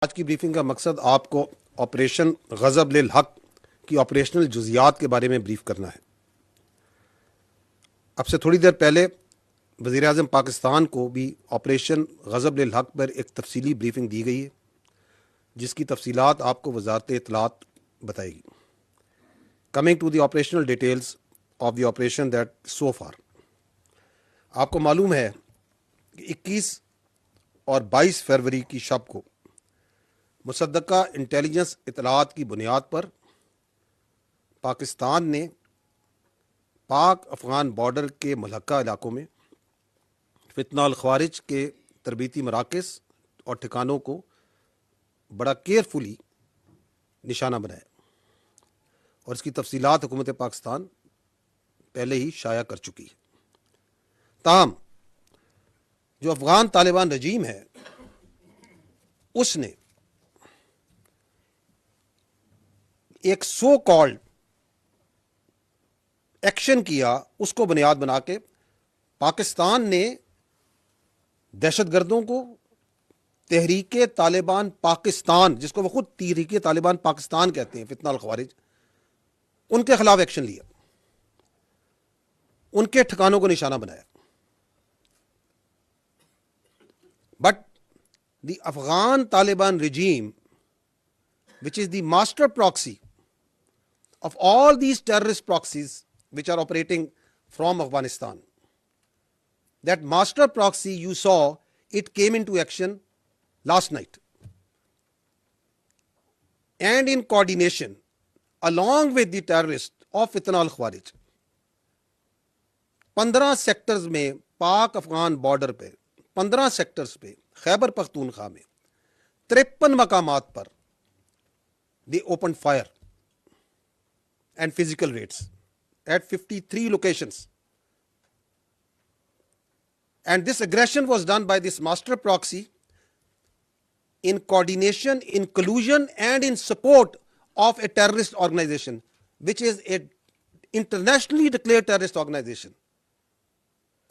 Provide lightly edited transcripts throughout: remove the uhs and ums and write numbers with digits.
आज की ब्रीफिंग का मकसद आपको ऑपरेशन गज़ब लिल हक की ऑपरेशनल जुज़ियात के बारे में ब्रीफ करना है। अब से थोड़ी देर पहले वज़ीर आज़म पाकिस्तान को भी ऑपरेशन गज़ब लिल हक पर एक तफसीली ब्रीफिंग दी गई है, जिसकी तफसीलात आपको वजारत इत्तलात बताएगी। Coming to the operational details of the operation that so far, आपको मालूम है कि 21 और 22 फरवरी की शब को मुसद्दका इंटेलिजेंस इतलात की बुनियाद पर पाकिस्तान ने पाक अफ़गान बॉर्डर के मुल्हका इलाकों में फितना ख्वारिज के तरबीती मराकज़ और ठिकानों को बड़ा केयरफुली निशाना बनाया और इसकी तफसीलात हुकूमत पाकिस्तान पहले ही शाया कर चुकी है। ताहम जो अफ़गान तालिबान रजीम है, उसने एक सो कॉल्ड एक्शन किया, उसको बुनियाद बना के पाकिस्तान ने दहशतगर्दों को तहरीके तालिबान पाकिस्तान, जिसको वो खुद तहरीके तालिबान पाकिस्तान कहते हैं, फितना अल ख्वारिज, उनके खिलाफ एक्शन लिया, उनके ठिकानों को निशाना बनाया। But the Afghan Taliban regime, which is the master proxy of all these terrorist proxies which are operating from Afghanistan, that master proxy you saw, it came into action last night, and in coordination along with the terrorists of Fitna al-Khwarij, 15 sectors में पाक Afghan border पे 15 sectors पे खैबर पख्तूनख्वा में 53 मकामात पर they opened fire and physical raids at 53 locations. And this aggression was done by this master proxy in coordination, in collusion, and in support of a terrorist organization, which is an internationally declared terrorist organization,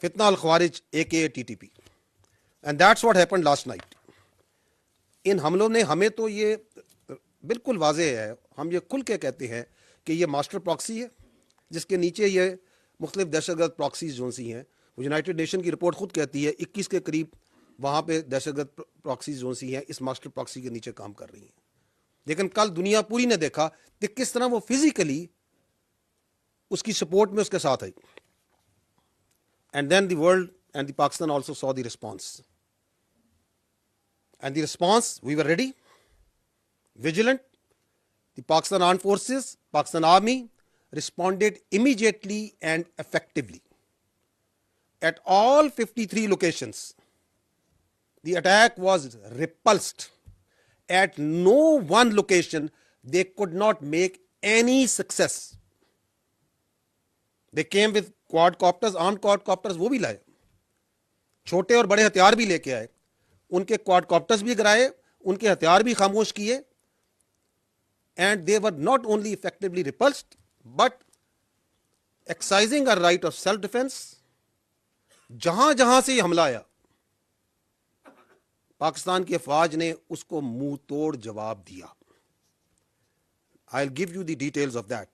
Fitna al-Khwarij, aka TTP. And that's what happened last night. इन हमलों ने, हमें तो ये बिल्कुल वाज़ेह है, हम ये खुल के कहते हैं कि ये मास्टर प्रॉक्सी है, जिसके नीचे ये मुख्तलिफ दहशतगर्द प्रॉक्सीज जो सी हैं, वो यूनाइटेड नेशन की रिपोर्ट खुद कहती है 21 के करीब वहाँ पे दहशतगर्द प्रॉक्सीज जो सी हैं इस मास्टर प्रॉक्सी के नीचे काम कर रही हैं। लेकिन कल दुनिया पूरी ने देखा कि किस तरह वो फिजिकली उसकी सपोर्ट में उसके साथ आई। And then the world and the Pakistan also saw the response, and the response, we were ready, vigilant. The Pakistan Armed Forces, Pakistan Army responded immediately and effectively. At all 53 locations, the attack was repulsed. At no one location, they could not make any success. They came with quadcopters, armed quadcopters, वो भी लाए, छोटे और बड़े हथियार भी लेके आए, उनके क्वाडकॉप्टर्स भी गिराए, उनके हथियार भी खामोश किए, and they were not only effectively repulsed but exercising our right of self defense. जहां जहां से हमला आया, पाकिस्तान की अफवाज ने उसको मुंह तोड़ जवाब दिया। I'll give you the details of that.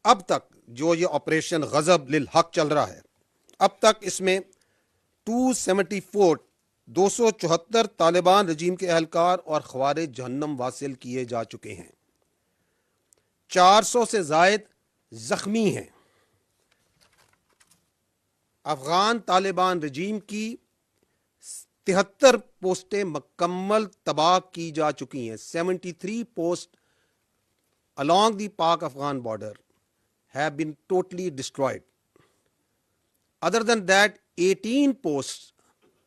अब तक जो ये ऑपरेशन गजब लिल हक चल रहा है, अब तक इसमें 274 तालिबान रजीम के अहलकार और ख्वारिज जहन्नम वासिल किए जा चुके हैं, 400 से जायद जख्मी हैं। अफगान तालिबान रजीम की 73 पोस्टें मुकम्मल तबाह की जा चुकी हैं। 73 post along the Pak Afghan border have been totally destroyed. Other than that, 18 posts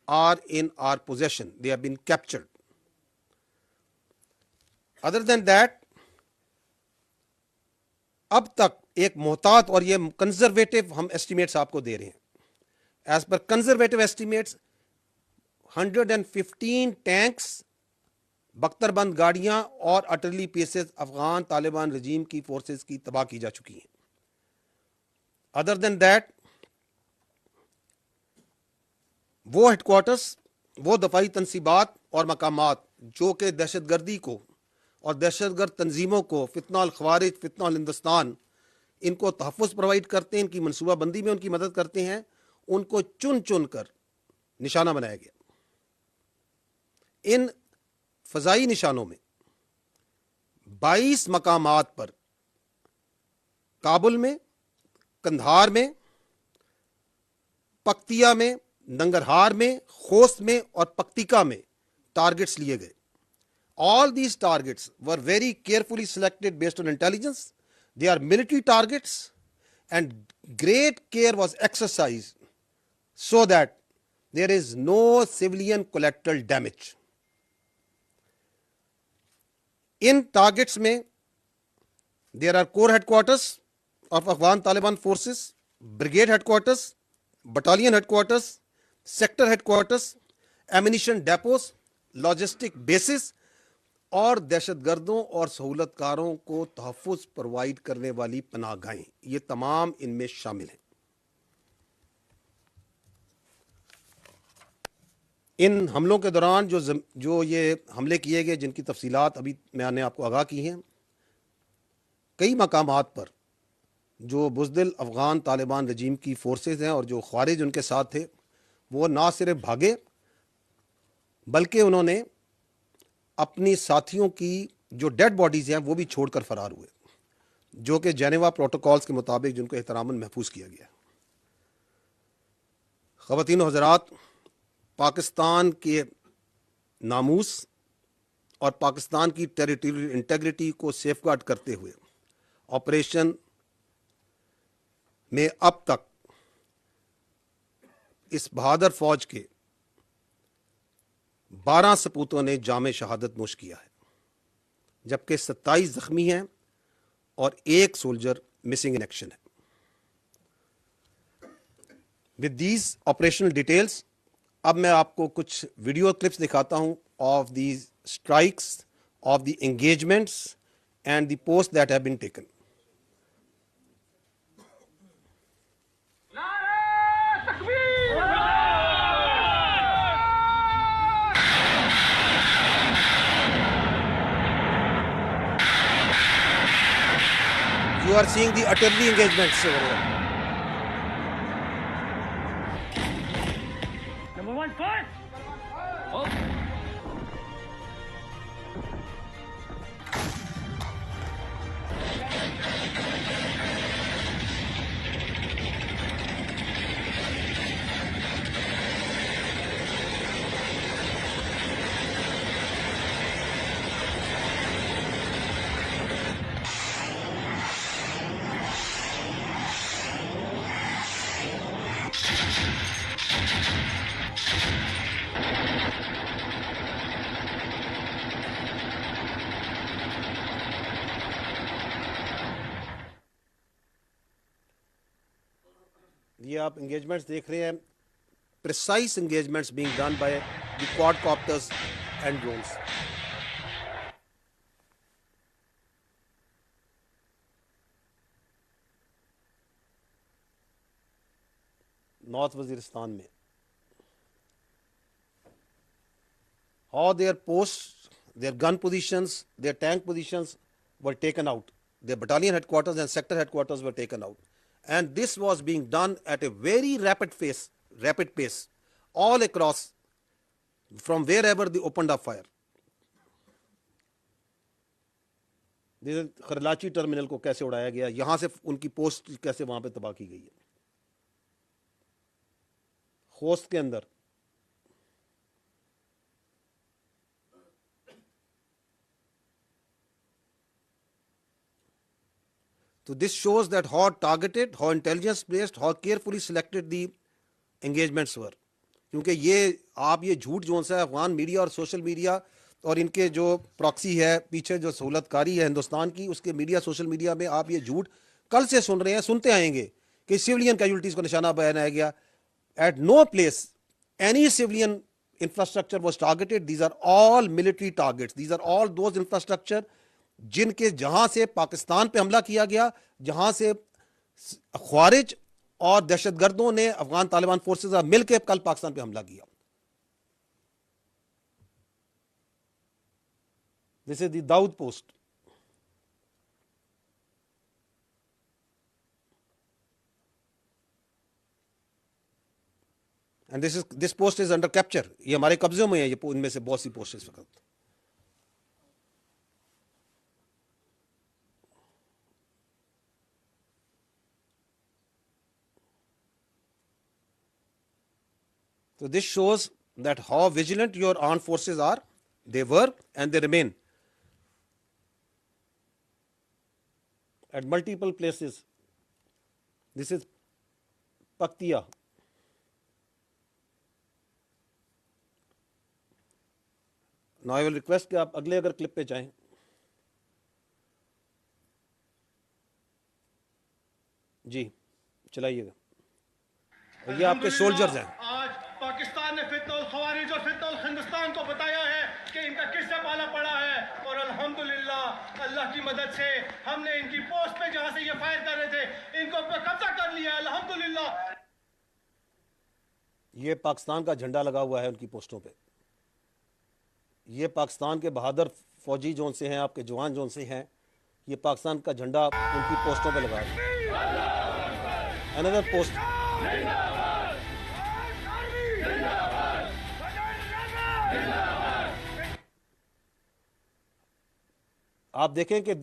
are in our possession. They have been captured. Other than that, अब तक एक मोहतात, और ये कंजर्वेटिव हम एस्टिमेट्स आपको दे रहे हैं, as per conservative estimates 115 tanks, बख्तरबंद गाड़ियां और अटरली पीसेस अफगान तालिबान रजीम की फोर्सेस की तबाह की जा चुकी हैं। अदर देन दैट, वो हेडक्वार्टर्स वो दफाई तनसीबात और मकामात जो कि दहशतगर्दी को और दहशतगर्द तंजीमों को, फितना अल खवारिज, फितना अल हिंदुस्तान, इनको तहफ़्फ़ुज़ प्रोवाइड करते हैं, इनकी मनसूबाबंदी में उनकी मदद करते हैं, उनको चुन चुन कर निशाना बनाया गया। इन फ़ज़ाई निशानों में 22 मकामात पर काबुल में, कंधार में, पक्तिया में, नंगरहार में, खोस्त में और पक्तिका में टारगेट्स लिए गए। All these targets were very carefully selected based on intelligence. They are military targets, and great care was exercised so that there is no civilian collateral damage. In targets में there are corps headquarters of Afghan Taliban forces, brigade headquarters, battalion headquarters, sector headquarters, ammunition depots, logistic bases और दहशतगर्दों और सहूलतकारों को तहफ़्फ़ुज़ provide करने वाली पनाहगाहें, ये तमाम इनमें शामिल हैं। इन हमलों के दौरान जो ये हमले किए गए, जिनकी तफसीलात अभी मैंने आपको आगाह की हैं, कई मकामात पर जो बुज़दिल अफ़गान तालिबान रजीम की फ़ोर्सेस हैं और जो ख़वारिज उनके साथ थे, वो ना सिर्फ भागे बल्कि उन्होंने अपनी साथियों की जो डेड बॉडीज़ हैं वो भी छोड़कर फरार हुए, जो कि जेनेवा प्रोटोकॉल्स के मुताबिक जिनको एहतरामन महफूज किया गया। ख़वातीन व हज़रात, पाकिस्तान के नामूस और पाकिस्तान की टेरिटोरियल इंटेग्रिटी को सेफगार्ड करते हुए ऑपरेशन में अब तक इस बहादुर फौज के 12 सपूतों ने जामे शहादत नोश किया है, जबकि 27 जख्मी हैं और 1 सोल्जर मिसिंग इन एक्शन है। विद दीज ऑपरेशनल डिटेल्स, अब मैं आपको कुछ वीडियो क्लिप्स दिखाता हूं of these strikes, of the engagements and the post that have been taken. You are seeing the artillery engagements over here. Number 1, fire! Oh. ये आप engagements देख रहे हैं, precise engagements being done by the quadcopters and drones. North Waziristan में how their posts, their gun positions, their tank positions were taken out. Their battalion headquarters and sector headquarters were taken out. And this was being done at a very rapid pace, all across from wherever they opened up fire. Kharlachi terminal को कैसे उड़ाया गया, यहां से उनकी post कैसे वहां पे तबाह की गई है। खोस्त के अंदर तो this shows that how targeted, how intelligence based, how carefully selected the engagements were. क्योंकि ये आप ये झूठ जो सा है अफगान मीडिया और सोशल मीडिया और इनके जो प्रॉक्सी है पीछे जो सहूलतकारी है हिंदुस्तान की, उसके मीडिया सोशल मीडिया में आप ये झूठ कल से सुन रहे हैं, सुनते आएंगे कि सिविलियन कैजुअलिटीज को निशाना बनाया गया। At no place any civilian infrastructure was targeted. These are all military targets. These are all those infrastructure जिनके जहां से पाकिस्तान पे हमला किया गया, जहां से ख्वारिज और दहशतगर्दों ने अफगान तालिबान फोर्सेस मिलकर कल पाकिस्तान पे हमला किया। This is the Dawood post. And this post is under capture. ये हमारे कब्जे में है, ये इनमें से बहुत सी पोस्ट इस वक्त. So this shows that how vigilant your armed forces are. They were and they remain at multiple places. This is Paktiya. Now I will request कि आप अगले अगर क्लिप पे जाएं. जी चलाइएगा. और ये आपके सोल्जर्स हैं. आज पाकिस्तान ने फितनुल खवारिज और फितनुल हिंदुस्तान को बताया है कि इनका किससे पाला पड़ा है, और अल्हम्दुलिल्लाह अल्लाह की मदद से हमने इनकी पोस्ट पे जहां से ये फायर कर रहे थे इनको पे कब्जा कर लिया अल्हम्दुलिल्लाह. ये पाकिस्तान का झंडा लगा हुआ है उनकी पोस्टों पे. ये पाकिस्तान के बहादुर फौजी जोन से हैं, आपके जवान जोन से हैं. ये पाकिस्तान का झंडा उनकी पोस्टों पे लगा है. Another post. आप देखें कि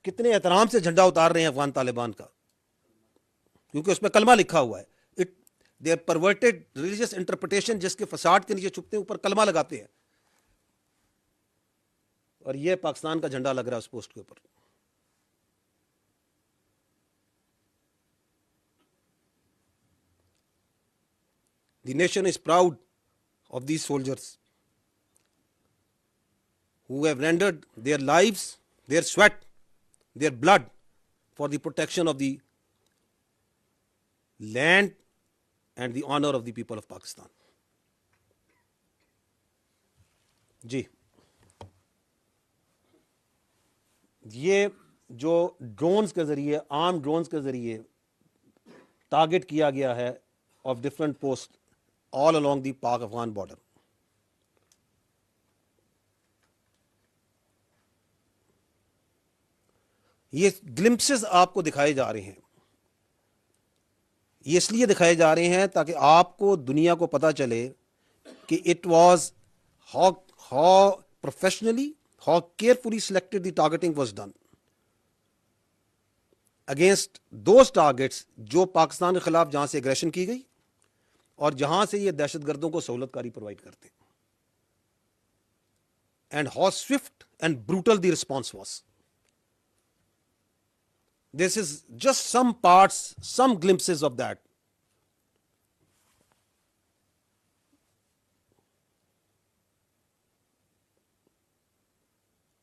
कितने एहतराम से झंडा उतार रहे हैं अफगान तालिबान का, क्योंकि उसमें कलमा लिखा हुआ है. It their perverted religious interpretation, जिसके फसाद के नीचे छुपते हैं, ऊपर कलमा लगाते हैं. और ये पाकिस्तान का झंडा लग रहा है उस पोस्ट के ऊपर. The nation is proud of these soldiers who have rendered their lives, their sweat, their blood for the protection of the land and the honor of the people of Pakistan. जी, ये जो drones के ज़रिए, arm drones के ज़रिए target किया गया है of different posts all along the Pak-Afghan border. ये ग्लिम्पसेस आपको दिखाए जा रहे हैं. ये इसलिए दिखाए जा रहे हैं ताकि आपको, दुनिया को पता चले कि it was how professionally, how carefully selected the targeting was done against those targets जो पाकिस्तान के खिलाफ जहां से एग्रेशन की गई और जहां से ये दहशतगर्दों को सहूलतकारी प्रोवाइड करते हैं. And how swift and brutal the response was. This is just some parts, some glimpses of that.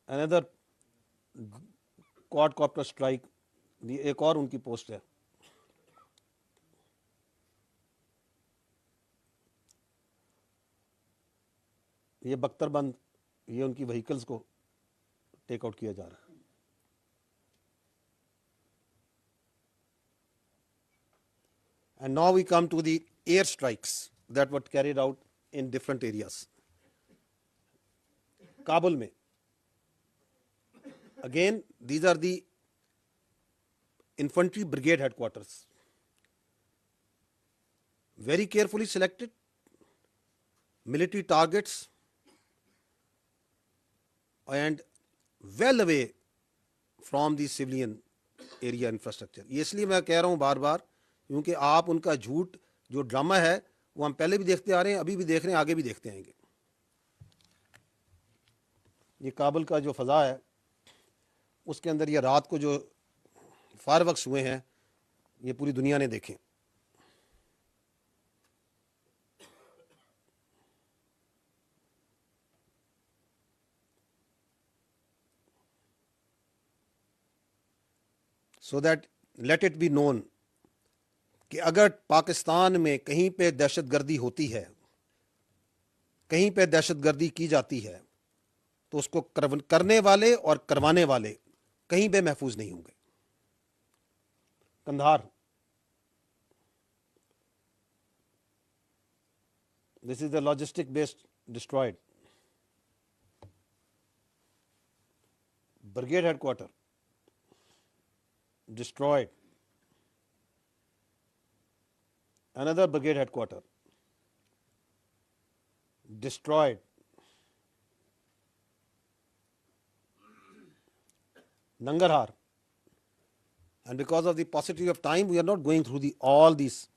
Another quadcopter strike, एक और उनकी पोस्ट है. ये बख्तरबंद, ये उनकी व्हीकल्स को टेक आउट किया जा रहा है. And now we come to the air strikes that were carried out in different areas. Kabul में, again these are the infantry brigade headquarters, very carefully selected military targets and well away from the civilian area infrastructure. ये इसलिए मैं कह रहा हूँ बार बार, क्योंकि आप उनका झूठ जो ड्रामा है वो हम पहले भी देखते आ रहे हैं, अभी भी देख रहे हैं, आगे भी देखते आएंगे. ये काबुल का जो फ़ज़ा है उसके अंदर ये रात को जो फायरवर्क्स हुए हैं ये पूरी दुनिया ने देखे. So that let it be known कि अगर पाकिस्तान में कहीं पे दहशतगर्दी होती है, कहीं पे दहशतगर्दी की जाती है, तो उसको करने वाले और करवाने वाले कहीं पे महफूज नहीं होंगे. Kandahar, this is the logistic base destroyed. brigade headquarter destroyed, another brigade headquarter destroyed, Nangarhar. And because of the paucity of time, we are not going through all these.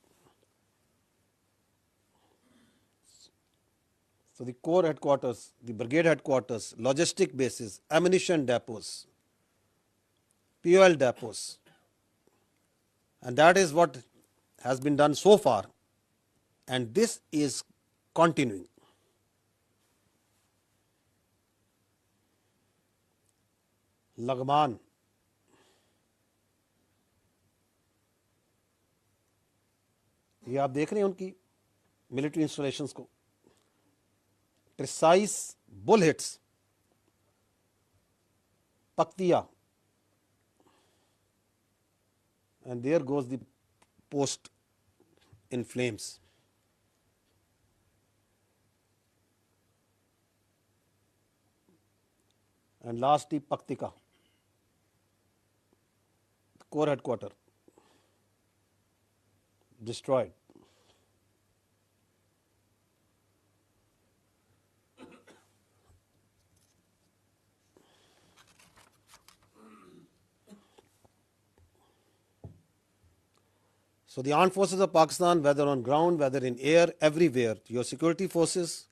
So the corps headquarters, the brigade headquarters, logistic bases, ammunition depots, fuel depots, and that is what has been done so far, and this is continuing. Lagman, ये आप देख रहे हैं उनकी military installations को, precise bull hits, Paktia, and there goes the post in flames. And lastly, Paktika, the corps headquarter, destroyed. So the armed forces of Pakistan, whether on ground, whether in air, everywhere, your security forces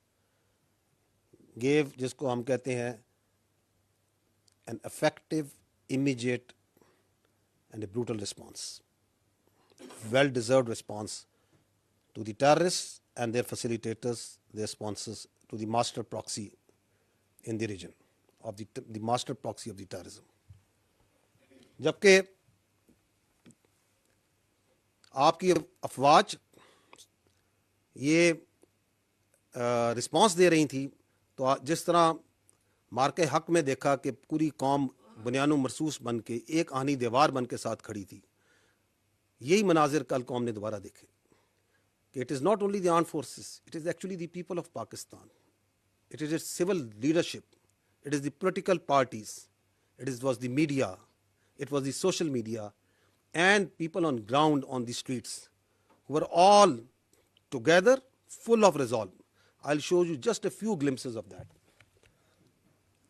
gave, जिसको हम कहते हैं, an effective, immediate and a brutal response, well-deserved response to the terrorists and their facilitators, their sponsors, to the master proxy in the region, of the master proxy of the terrorism. जबकि आपकी अफवाज ये response दे रही थी, तो जिस तरह मार्के हक में देखा कि पूरी कौम बुनियानो मरसूस बन के एक आनी दीवार बन के साथ खड़ी थी, यही मनाजिर कल कौम ने दोबारा देखे कि it is not only the armed forces, it is actually the people of Pakistan, it is its civil leadership, it is the political parties, was the media, it was the social media, and people on ground on the streets who were all together, full of resolve. I'll show you just a few glimpses of that.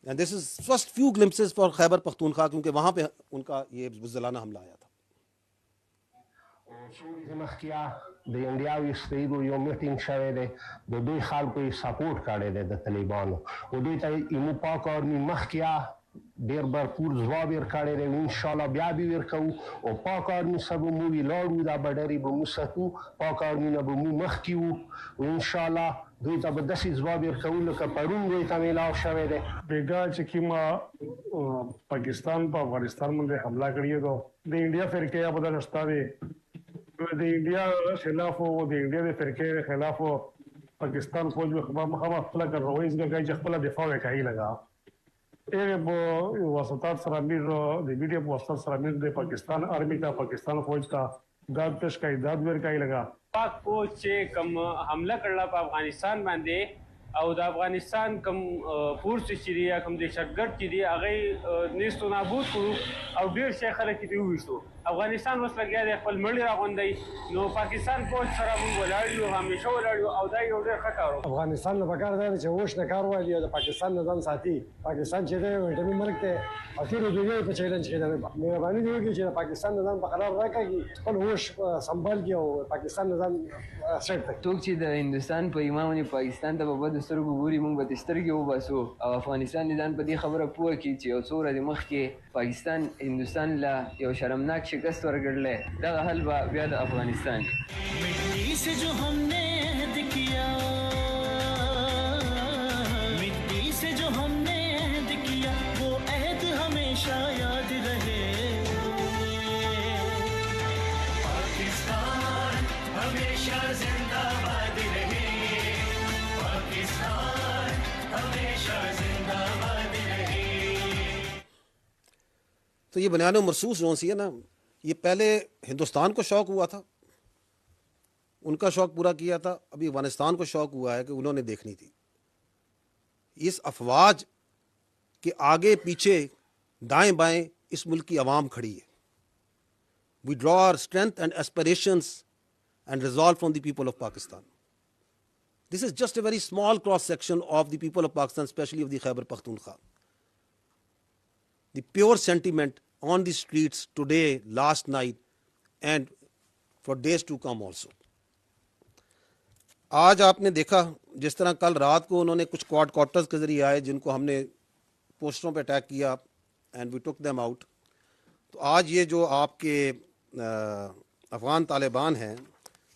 And this is first few glimpses for Khyber Pakhtunkhwa, क्योंकि वहाँ पे उनका ये बुज़दिलाना हमला आया था. د انډیاوي ستېدو you میټینګ شوی دی، د دوی خلکو یې سپورټ کړی دی د طالبانو، او دوی ته ایمو پاک آرمي مخکې ډېر بھرپور ځواب یې ورکړی دی، انشاءالله بیا به یې ورکوو، او پاک آرمي سره به موږ ولاړ وو، دا بډرې به موږ ساتو، پاک آرمي نه به موږ مخکې وو، او انشاءالله دوی ته به داسې ځواب یې ورکوو لکه پرون دوی ته میلاو شوی دی. بیګا چې کومه پاکستان په افغانستان باندې حمله کړې ده، د انډیا فرقې یا بدل شته دی، د انډیا خلاف او د انډیا د فرقې خلاف پاکستان فوج مخامخ خپله کارروایي کوي چې خپله دفاع وکړي لګا واسطات سره امیر د میډیا په واسطه سره امیر د پاکستان آرمي ته پاکستان فوج ته داد پیش کوي، داد ورکوي لګا. پاک فوج چې کوم حمله کړله په افغانستان باندې او د افغانستان کوم فورس چې دی کوم دهشتګرد چې دی هغه نیستو نابود کړو او ډېر شي خلک یې وویشتو. افغانستان اوس لګیا دی خپل مړي راغونډوي، نو پاکستان فوج سره موږ ولاړ یو، همیشه ولاړ یو، او دا یو ډېر ښه کار و. افغانستان نه پکار دی چې هوش نه کار والی او د پاکستان نه ځان ساتي. پاکستان چې دی ویټامین ملک دی او ټولو دنیا په چیلنج کې دی. مهرباني دې وکړي چې د پاکستان نه ځان په قرار راکړي، خپل هوش سنبال کړي او پاکستان نه ځان سیټ کړي. څوک چې د هندوستان په ایمان باندې پاکستان ته په بدو سترګو ګوري، موږ به ترې سترګې وباسو او افغانستان دې ځان په دې خبره پوه کړي چې یو څو ورځې مخکې پاکستان هندوستان له یو شرمناک شکست ورکړلی، دغه حل به بیا د افغانستان. मिट्टी से जो हमने अहद किया, मिट्टी से जो हमने अहद किया, वो अहद हमेशा याद रहे. पाकिस्तान हमेशा जिंदाबाद रहे, पाकिस्तान हमेशा जिंदाबाद रहे. तो ये बुनियानो मरसूस जोन सी है ना, ये पहले हिंदुस्तान को शौक हुआ था, उनका शौक पूरा किया था, अभी अफगानिस्तान को शौक हुआ है कि उन्होंने देखनी थी. इस अफवाज के आगे पीछे दाएं बाएं इस मुल्क की आवाम खड़ी है. We draw our strength and aspirations and resolve from the people of Pakistan. This is just a very small cross section of the people of Pakistan, especially of the Khyber Pakhtunkhwa. The pure sentiment on the streets today, last night, and for days to come also. आज आपने देखा जिस तरह कल रात को उन्होंने कुछ क्वाड क्वार्टर्स के जरिए आए जिनको हमने पोस्टरों पे अटैक किया and we took them out. तो आज ये जो आपके अफ़गान तालिबान हैं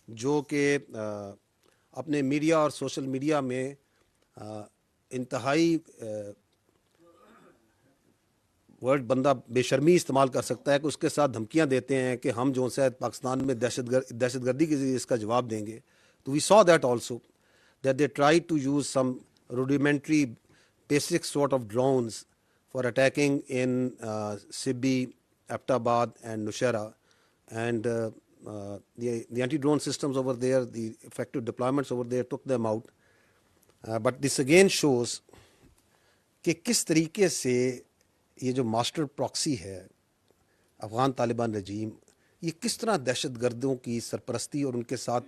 जो कि अपने मीडिया और सोशल मीडिया में इंतहाई वर्ड बंदा बेशर्मी इस्तेमाल कर सकता है कि उसके साथ धमकियां देते हैं कि हम जो है पाकिस्तान में दहशतगर्दी के जरिए इसका जवाब देंगे. तो we saw that also that they try to use some rudimentary basic sort of drones for attacking in Sibbi, Abbottabad and Nusheira, and the anti-drone systems over there, the effective deployments over there took them out. But this again shows कि किस तरीके से ये जो master proxy है अफ़गान तालिबान रजीम, ये किस तरह दहशतगर्दों की सरपरस्ती और उनके साथ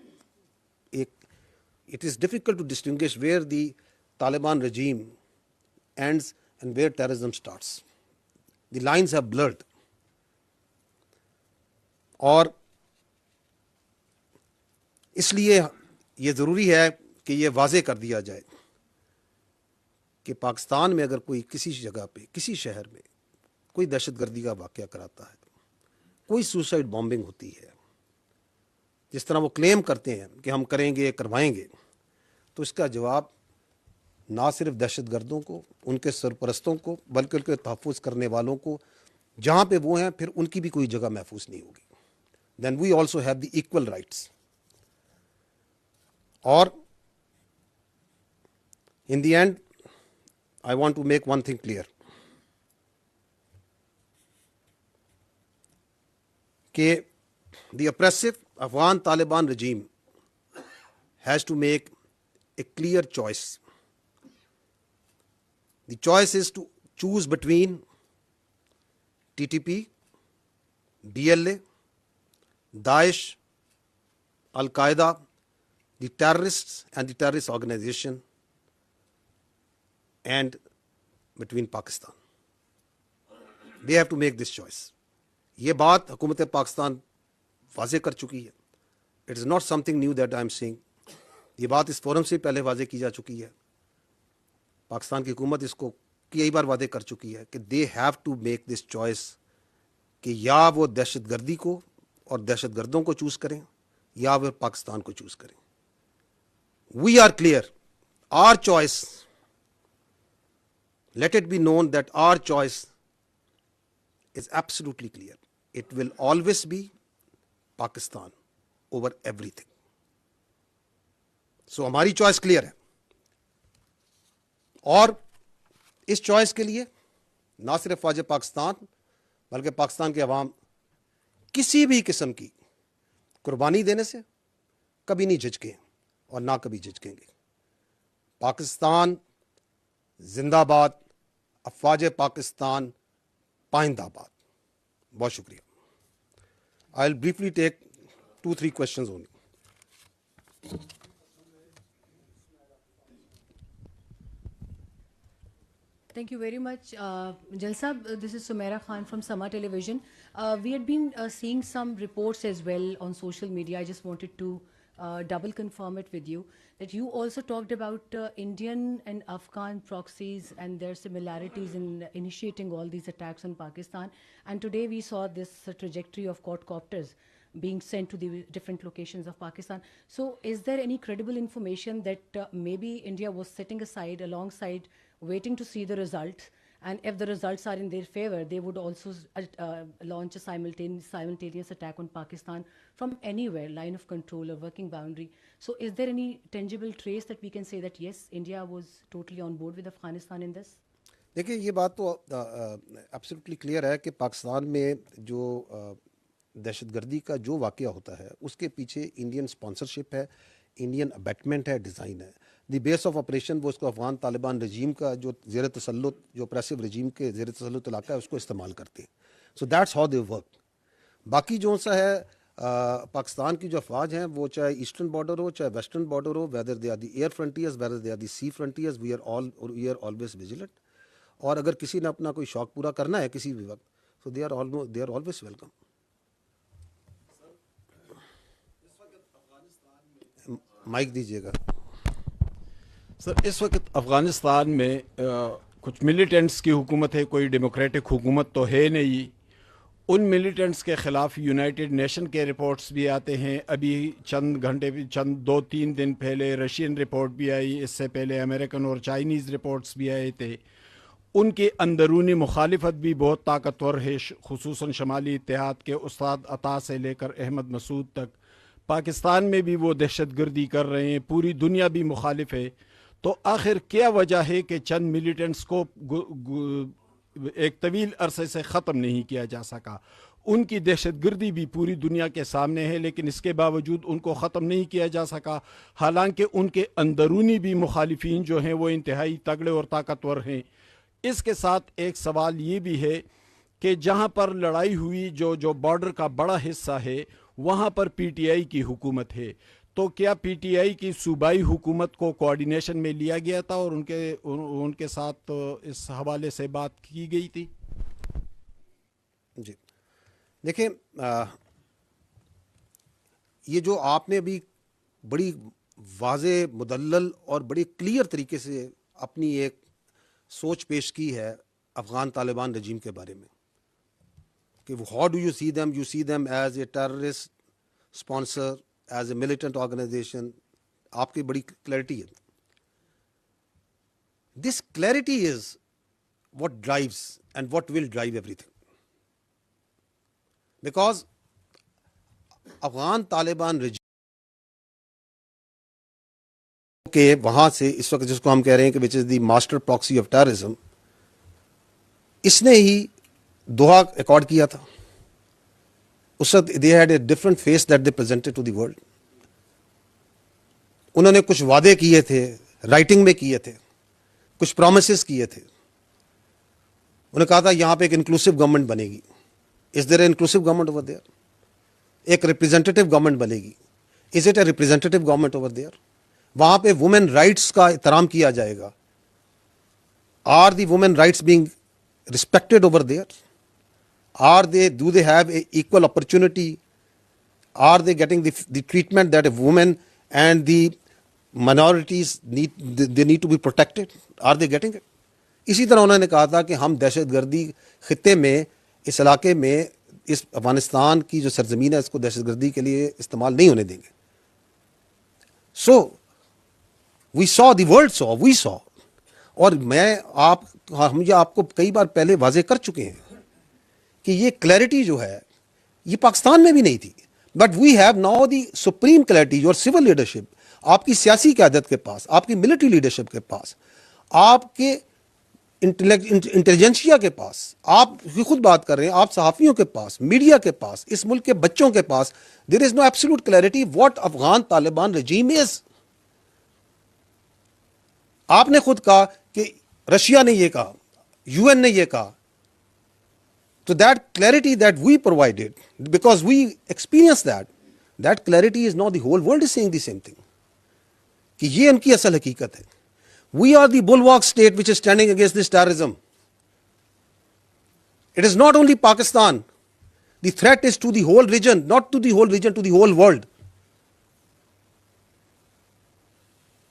एक it is difficult to distinguish where the Taliban regime ends and where terrorism starts. The lines have blurred. और इसलिए ये ज़रूरी है कि ये वाज़े कर दिया जाए कि पाकिस्तान में अगर कोई किसी जगह पे किसी शहर में कोई दहशतगर्दी का वाक़या कराता है, कोई सुसाइड बॉम्बिंग होती है, जिस तरह वो क्लेम करते हैं कि हम करेंगे करवाएंगे, तो इसका जवाब ना सिर्फ दहशतगर्दों को, उनके सरपरस्तों को, बल्कि उनके तहफ़्फ़ुज़ करने वालों को जहाँ पे वो हैं फिर उनकी भी कोई जगह महफूज नहीं होगी. Then we also have the equal rights. और in the end I want to make one thing clear कि the oppressive Afghan Taliban regime has to make a clear choice. The choice is to choose between TTP, DLA, Daesh, Al-Qaeda, the terrorists and the terrorist organization, and between Pakistan. They have to make this choice. ये बात हुकूमत पाकिस्तान वाज़े कर चुकी है. It is not something new that I am saying. ये बात इस फोरम से पहले वाज़े की जा चुकी है. पाकिस्तान की हुकूमत इसको कई बार वादे कर चुकी है कि they have to make this choice कि या वो दहशतगर्दी को और दहशतगर्दों को चूज़ करें या वो पाकिस्तान को चूज़ करें. We are clear. Our choice, let it be known that our choice is absolutely clear. It will always be Pakistan over everything. So हमारी चॉइस क्लियर है और इस चॉइस के लिए ना सिर्फ फ़ौज पाकिस्तान बल्कि पाकिस्तान के अवाम किसी भी किस्म की कुर्बानी देने से कभी नहीं झिझके और ना कभी झिझकेंगे. पाकिस्तान जिंदाबाद, अफ़वाज पाकिस्तान पाइंदाबाद. बहुत शुक्रिया. I will briefly take 2-3 questions only. Thank you very much. Jalsa, this is Sumaira Khan from Sama Television. We had been seeing some reports as well on social media. I just wanted to double confirm it with you that you also talked about Indian and Afghan proxies and their similarities in initiating all these attacks on Pakistan. And today we saw this trajectory of quadcopters being sent to the different locations of Pakistan. So is there any credible information that maybe India was sitting aside alongside waiting to see the results, and if the results are in their favor, they would also launch a simultaneous attack on Pakistan from anywhere, line of control or working boundary. So is there any tangible trace that we can say that yes, India was totally on board with Afghanistan in this? देखिए ये बात तो absolutely clear है कि पाकिस्तान में जो दहशतगर्दी का जो वाक़या होता है उसके पीछे इंडियन स्पॉन्सरशिप है, इंडियन अबैटमेंट है, डिज़ाइन है। द बेस ऑफ ऑपरेशन वो उसको अफगान तालिबान रजीम का जो ज़ेर तसल्लुत, जो ऑपरेसिव रजीम के ज़ेर तसल्लुत इलाका है उसको इस्तेमाल करते हैं। So that's how they work. बाकी जो सा है पाकिस्तान की जो अफवाज हैं वो चाहे ईस्टर्न बॉर्डर हो चाहे वेस्टर्न बॉर्डर हो, whether they are the air frontiers whether they are the sea frontiers, we are always vigilant. और अगर किसी ने अपना कोई शौक पूरा करना है किसी भी वक्त, so they are always welcome. Mic दीजिएगा सर। इस वक्त अफ़गानिस्तान में कुछ मिलिटेंट्स की हुकूमत है, कोई डेमोक्रेटिक हुकूमत तो है नहीं। उन मिलिटेंट्स के ख़िलाफ़ यूनाइटेड नेशन के रिपोर्ट्स भी आते हैं। अभी चंद 2-3 दिन पहले रशियन रिपोर्ट भी आई, इससे पहले अमेरिकन और चाइनीज़ रिपोर्ट्स भी आए थे। उनकी अंदरूनी मुखालिफत भी बहुत ताकतवर है, खुसूसन शमाली इत्तेहाद के उस्ताद अता से लेकर अहमद मसूद तक। पाकिस्तान में भी वो दहशतगर्दी कर रहे हैं, पूरी दुनिया भी मुखालिफ है। तो आखिर क्या वजह है कि चंद मिलिटेंट्स को एक तवील अरसे से ख़त्म नहीं किया जा सका? उनकी दहशतगर्दी भी पूरी दुनिया के सामने है, लेकिन इसके बावजूद उनको ख़त्म नहीं किया जा सका। हालांकि उनके अंदरूनी भी मुखालिफिन जो हैं वो इंतहाई तगड़े और ताकतवर हैं। इसके साथ एक सवाल ये भी है कि जहाँ पर लड़ाई हुई, जो बॉर्डर का बड़ा हिस्सा है, वहाँ पर पीटीआई की हुकूमत है। तो क्या पीटीआई की सूबाई हुकूमत को कोऑर्डिनेशन में लिया गया था और उनके साथ इस हवाले से बात की गई थी? जी देखिए, ये जो आपने अभी बड़ी वाज़े, मुदल्लल और बड़ी क्लियर तरीके से अपनी एक सोच पेश की है अफ़गान तालिबान रजीम के बारे में कि how do you see them as a terrorist sponsor, as a militant organisation. आपकी बड़ी क्लैरिटी है। This clarity is what drives and what will drive everything, because Afghan Taliban regime के वहां से इस वक्त जिसको हम कह रहे हैं कि which is the master proxy of terrorism, इसने ही दोहा अकॉर्ड किया था। उस वक्त they had a different face that they presented to the world. उन्होंने कुछ वादे किए थे, राइटिंग में किए थे, कुछ प्रोमिसेस किए थे। उन्होंने कहा था यहां पे एक इंक्लूसिव गवर्नमेंट बनेगी। Is there inclusive government over there? एक रिप्रेजेंटेटिव गवर्नमेंट बनेगी। Is it a representative government over there? वहां पे वुमेन राइट्स का एहतराम किया जाएगा? Are the women rights being respected over there? Do they have a equal opportunity? Are they getting the treatment that a woman and the minorities need to be protected? Are they getting it? इसी तरह उन्होंने कहा था कि हम दहशतगर्दी खित्ते में, इस इलाके में, इस अफगानिस्तान की जो सरजमीन है इसको दहशतगर्दी के लिए इस्तेमाल नहीं होने देंगे। So we saw, the world saw, we saw. और हम ये आपको कई बार पहले वाजे कर चुके हैं कि ये क्लैरिटी जो है ये पाकिस्तान में भी नहीं थी, but we have now the supreme clarity. Your civil leadership, आपकी सियासी क़यादत के पास, आपकी मिलिट्री लीडरशिप के पास, आपके इंटेलिजेंसिया के पास, आप खुद बात कर रहे हैं, आप सहाफ़ियों के पास, मीडिया के पास, इस मुल्क के बच्चों के पास, there is no absolute clarity what Afghan Taliban regime is. आपने खुद कहा कि रशिया ने ये कहा, यूएन ने ये कहा। So that clarity that we provided, because we experienced that clarity is now the whole world is saying the same thing, कि ये उनकी असल हकीकत है। We are the bulwark state which is standing against this terrorism. It is not only Pakistan. The threat is to the whole region, not to the whole region, to the whole world.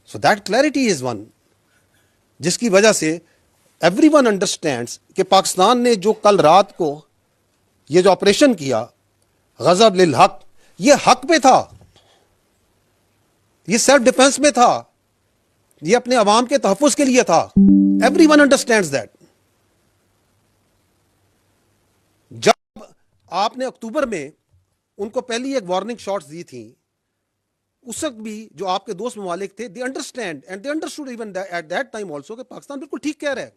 So that clarity is one, जिसकी वजह से everyone understands कि पाकिस्तान ने जो कल रात को ये जो ऑपरेशन किया गज़ब लिल हक, ये हक पे था, ये सेल्फ डिफेंस में था, ये अपने अवाम के तहफ़्फ़ुज़ के लिए था। Everyone understands that. जब आपने अक्टूबर में उनको पहली एक वार्निंग शॉट्स दी थी, उस वक्त भी जो आपके दोस्त ममालिक थे, they understand and they understood even at that time also कि पाकिस्तान बिल्कुल ठीक कह रहा है।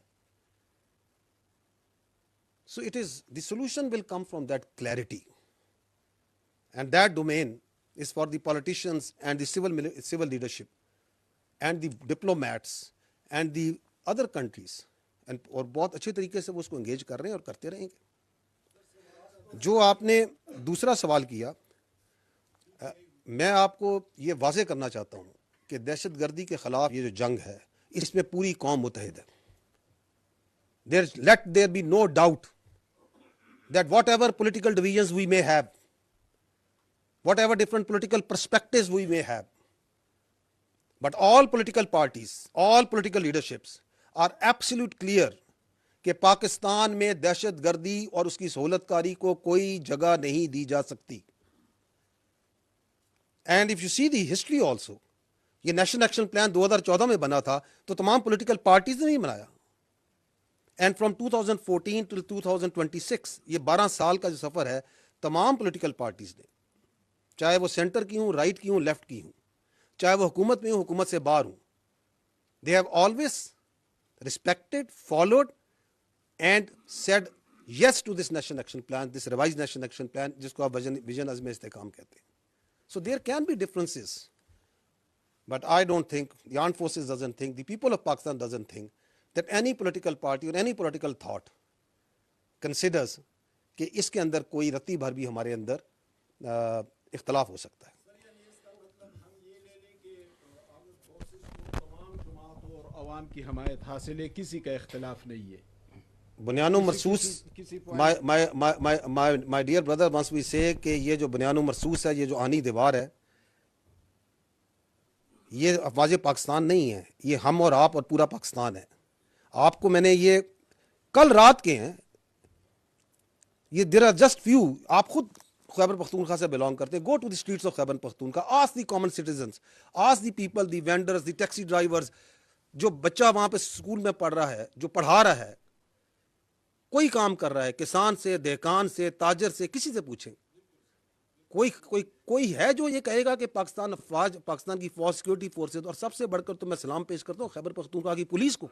So it is, the solution will come from that clarity, and that domain is for the politicians and the civil leadership and the diplomats and the other countries, and और बहुत अच्छे तरीके से वो उसको engage कर रहे हैं और करते रहेंगे। जो आपने दूसरा सवाल किया, मैं आपको ये वाज़े करना चाहता हूँ कि दहशतगर्दी के ख़िलाफ़ ये जो जंग है, इसमें पूरी कौम मुतहद है। Let there be no doubt that whatever political divisions we may have, whatever different political perspectives we may have, but all political parties, all political leaderships are absolute clear कि पाकिस्तान में दहशतगर्दी और उसकी सहूलतकारी को कोई जगह नहीं दी जा सकती। And if you see the history also, ये नेशनल एक्शन प्लान 2014 में बना था तो तमाम पॉलिटिकल पार्टीज ने नहीं बनाया। एंड फ्रॉम 2014 टू 2026 ये 12 साल का जो सफर है, तमाम पॉलिटिकल पार्टीज ने, चाहे वो सेंटर की हूं, राइट की हूं, लेफ्ट की हूं, चाहे वो हुकूमत में हूं, हुकूमत से बाहर हूं, they have always respected, followed and said yes to this national action plan, this revise national action plan, जिसको आप विजन अज़्म इस्तेकाम कहते हैं। So there can be differences, but I don't think, the armed forces doesn't think, the people of Pakistan doesn't think that any political party or any political thought considers कि इसके अंदर कोई रत्ती भर भी हमारे अंदर इख्तलाफ हो सकता है। अवाम की हमायत हासिल है, किसी का इख्तलाफ नहीं है। बुनियानो मरसूस, my dear brother, once we say कि ये जो बुनियानो मरसूस है, ये जो आनी दीवार है, ये अफवाज पाकिस्तान नहीं है, ये हम और आप और पूरा पाकिस्तान है। आपको मैंने ये कल रात के हैं, ये देयर आर जस्ट फ्यू, आप खुद खैबर पख्तूनख्वा से बिलोंग करते हैं, go to the streets of Khyber Pakhtunkhwa, ask the common citizens, ask the people, the vendors, the taxi drivers, जो बच्चा वहाँ पे स्कूल में पढ़ रहा है, जो पढ़ा रहा है, कोई काम कर रहा है, किसान से, देहकान से, ताजर से, किसी से पूछें, कोई है जो ये कहेगा कि पाकिस्तान की फौज, सिक्योरिटी फोर्सेस, और सबसे बढ़कर तो मैं सलाम पेश करता हूँ खैबर पख्तूनख्वा की पुलिस को,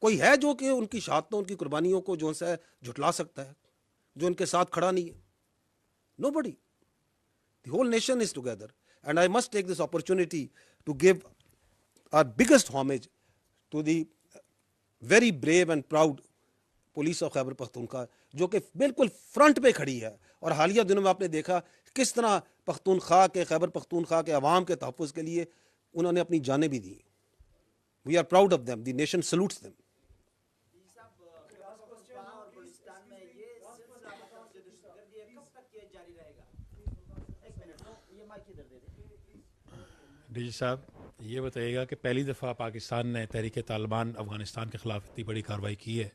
कोई है जो कि उनकी शहादतों, उनकी कुर्बानियों को जो है झुटला सकता है, जो उनके साथ खड़ा नहीं है? Nobody. The whole nation is together, and I must take this opportunity to give our biggest homage to the very brave and proud police of Khyber Pakhtunkhwa, जो कि बिल्कुल फ्रंट पे खड़ी है। और हालिया दिनों में आपने देखा किस तरह पख्तूनख्वा के, खैबर पख्तूनख्वा के अवाम के तहफ़्फ़ुज़ के लिए उन्होंने अपनी जानें भी दी। We are proud of them, the nation salutes them. DG साहब, ये बताइएगा कि पहली दफ़ा पाकिस्तान ने तहरीक तालिबान अफ़गानिस्तान के ख़िलाफ़ इतनी बड़ी कार्रवाई की है,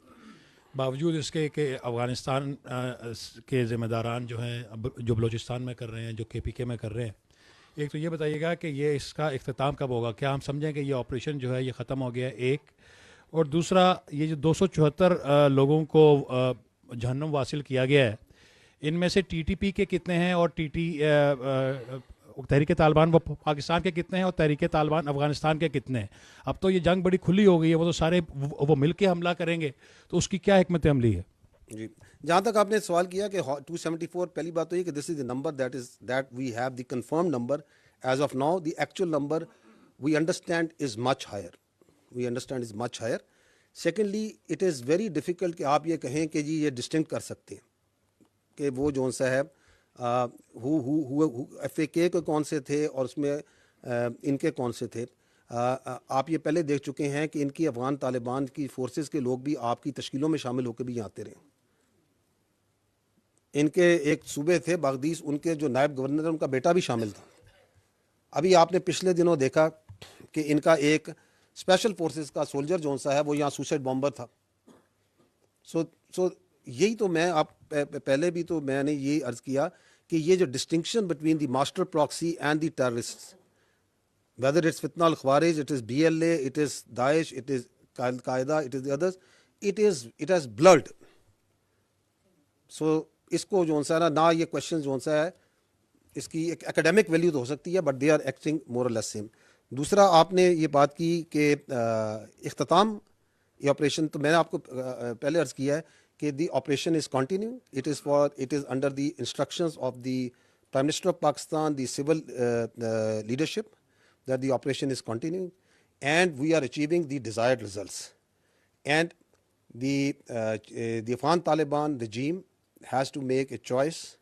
बावजूद इसके कि अफ़गानिस्तान के ज़िम्मेदारान जो हैं, जो बलूचिस्तान में कर रहे हैं, जो KPK में कर रहे हैं, एक तो ये बताइएगा कि ये इसका इख्तिताम कब होगा? क्या हम समझें कि ये ऑपरेशन जो है ये ख़त्म हो गया है, एक? और दूसरा, ये जो 274 लोगों को जहन्नुम वासिल किया गया है, इनमें से TTP के कितने हैं और तहरीक तालिबान वो पाकिस्तान के कितने हैं और तहरीक तालिबान अफ़गानिस्तान के कितने हैं? अब तो ये जंग बड़ी खुली हो गई है, वो तो सारे वो मिल के हमला करेंगे, तो उसकी क्या हिकमत अमली है? जी, जहाँ तक आपने सवाल किया कि 274, पहली बात तो ये कि this is the number that we have the confirm number as of now. The actual number we understand is much higher. Secondly, it is very difficult कि आप ये कहें कि जी ये डिस्टिंक्ट कर सकते हैं कि वो जो सा है FAK के कौन से थे और उसमें इनके कौन से थे। आप ये पहले देख चुके हैं कि इनकी अफ़गान तालिबान की फोर्सेस के लोग भी आपकी तश्कीलों में शामिल होकर भी यहाँ आते रहे। इनके एक सूबे थे बागदीस, उनके जो नायब गवर्नर है उनका बेटा भी शामिल था। अभी आपने पिछले दिनों देखा कि इनका एक स्पेशल फोर्सेस का सोल्जर जो सा है वो यहाँ सुसाइड बॉम्बर था। सो यही तो मैं आप पहले भी तो मैंने यही अर्ज़ किया कि ये जो distinction between the master proxy and the terrorists, whether it's Fitna al-Khawarij, it is BLA, it is Daesh, it is Al-Qaeda, it is the others, it has blurred. So इसको जो सा ना ये क्वेश्चन जो सा है इसकी एक एकेडमिक वैल्यू तो हो सकती है, बट दे आर एक्टिंग मोर और लेस सेम। दूसरा, आपने ये बात की कि इख्तिताम ये ऑपरेशन, तो मैंने आपको पहले अर्ज़ किया है कि the operation is continue, it is under the instructions of the Prime Minister of Pakistan, the civil leadership, that the operation is continuing and we are achieving the desired results. And the Afghan Taliban regime has to make a choice.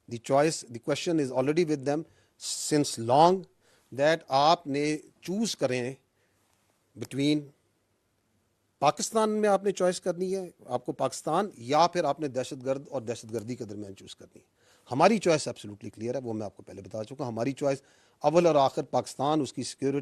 The question is already with them since long that आपने choose करें between Pakistan में आपने choice करनी है, आपको पाकिस्तान, या फिर आपने दहशतगर्द और दहशतगर्दी के दरमियान चूज करनी है। हमारी चॉइस एब्सोल्युटली क्लियर है, वो मैं आपको पहले बता चुका हूं। हमारी चॉइस अव्वल और आखिर पाकिस्तान, उसकी सिक्योरिटी